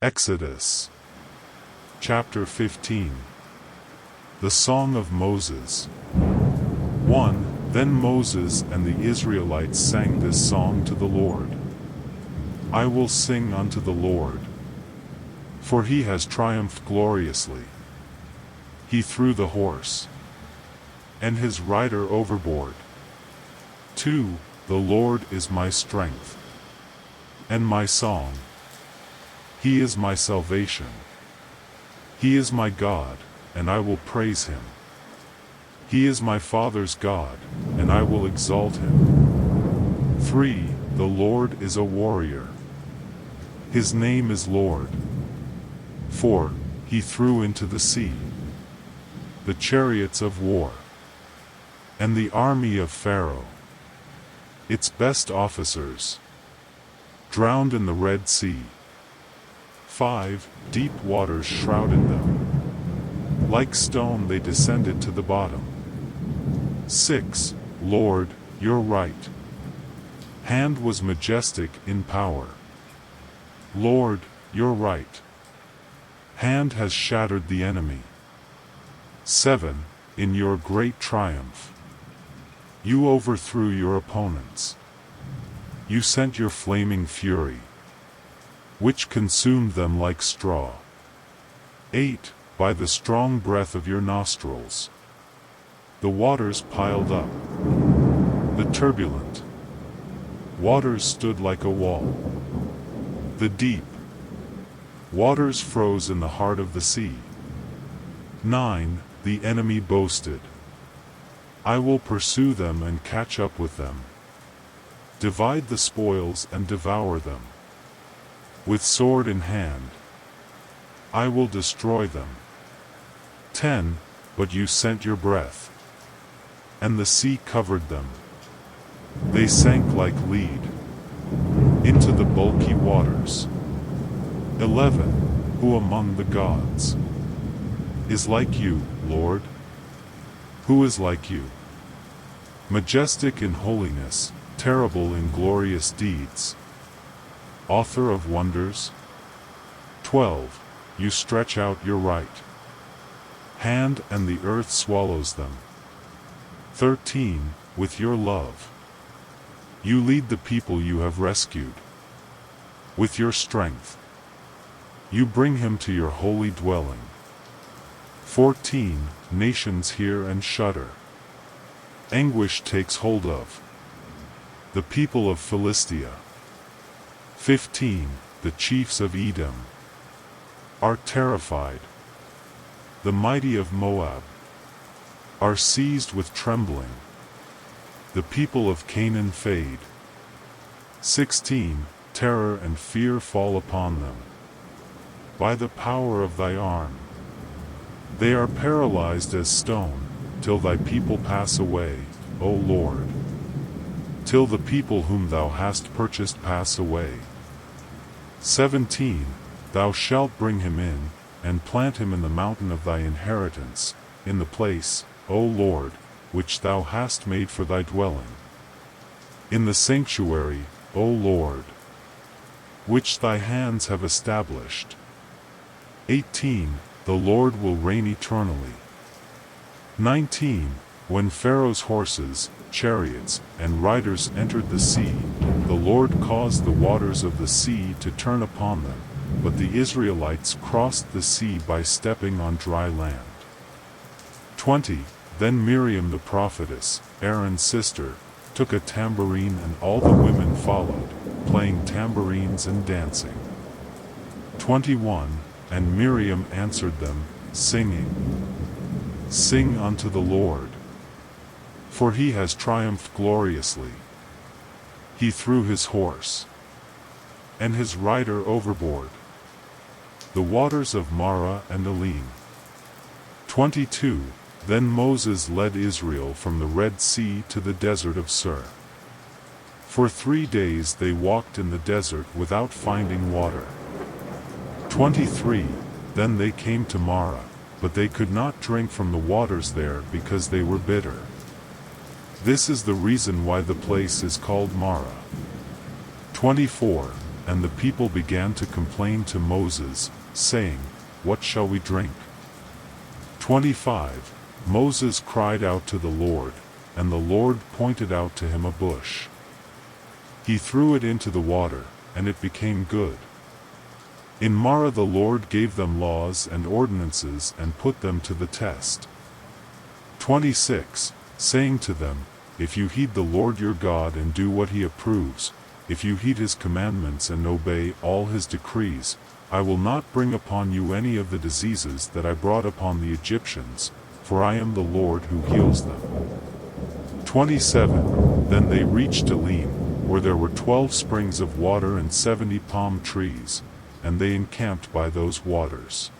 Exodus chapter 15. The Song of Moses. 1. Then Moses and the Israelites sang this song to the Lord. I will sing unto the Lord, for he has triumphed gloriously. He threw the horse and his rider overboard. 2. The Lord is my strength and my song. He is my salvation. He is my God, and I will praise him. He is my father's God, and I will exalt him. 3. The Lord is a warrior. His name is Lord. 4. He threw into the sea the chariots of war and the army of Pharaoh, its best officers, drowned in the Red Sea. 5. Deep waters shrouded them. Like stone they descended to the bottom. 6. Lord, your right hand was majestic in power. Lord, your right hand has shattered the enemy. 7. In your great triumph, you overthrew your opponents. You sent your flaming fury, which consumed them like straw. 8. By the strong breath of your nostrils, the waters piled up. The turbulent waters stood like a wall. The deep waters froze in the heart of the sea. 9. The enemy boasted, I will pursue them and catch up with them, divide the spoils and devour them. With sword in hand, I will destroy them. 10. But you sent your breath, and the sea covered them. They sank like lead into the bulky waters. 11. Who among the gods is like you, Lord? Who is like you? Majestic in holiness, terrible in glorious deeds, author of wonders. 12. You stretch out your right hand and the earth swallows them. 13. With your love, you lead the people you have rescued. With your strength, you bring him to your holy dwelling. 14. Nations hear and shudder. Anguish takes hold of the people of Philistia. 15. The chiefs of Edom are terrified. The mighty of Moab are seized with trembling. The people of Canaan fade. 16. Terror and fear fall upon them. By the power of thy arm, they are paralyzed as stone, till thy people pass away, O Lord. Till the people whom thou hast purchased pass away. 17. Thou shalt bring him in, and plant him in the mountain of thy inheritance, in the place, O Lord, which thou hast made for thy dwelling. In the sanctuary, O Lord, which thy hands have established. 18. The Lord will reign eternally. 19. When Pharaoh's horses, chariots, and riders entered the sea, the Lord caused the waters of the sea to turn upon them, but the Israelites crossed the sea by stepping on dry land. 20. Then Miriam the prophetess, Aaron's sister, took a tambourine and all the women followed, playing tambourines and dancing. 21. And Miriam answered them, singing, Sing unto the Lord, for he has triumphed gloriously. He threw his horse and his rider overboard. The waters of Marah and Elim. 22. Then Moses led Israel from the Red Sea to the desert of Sur. For 3 days they walked in the desert without finding water. 23. Then they came to Marah, but they could not drink from the waters there because they were bitter. This is the reason why the place is called Marah. 24. and the people began to complain to Moses, saying, "What shall we drink?" 25. Moses cried out to the Lord, and the Lord pointed out to him a bush. He threw it into the water, and it became good. In Marah the Lord gave them laws and ordinances and put them to the test. 26. Saying to them, "If you heed the Lord your God and do what he approves, if you heed his commandments and obey all his decrees, I will not bring upon you any of the diseases that I brought upon the Egyptians, for I am the Lord who heals them." 27. Then they reached Elim, where there were 12 springs of water and 70 palm trees, and they encamped by those waters.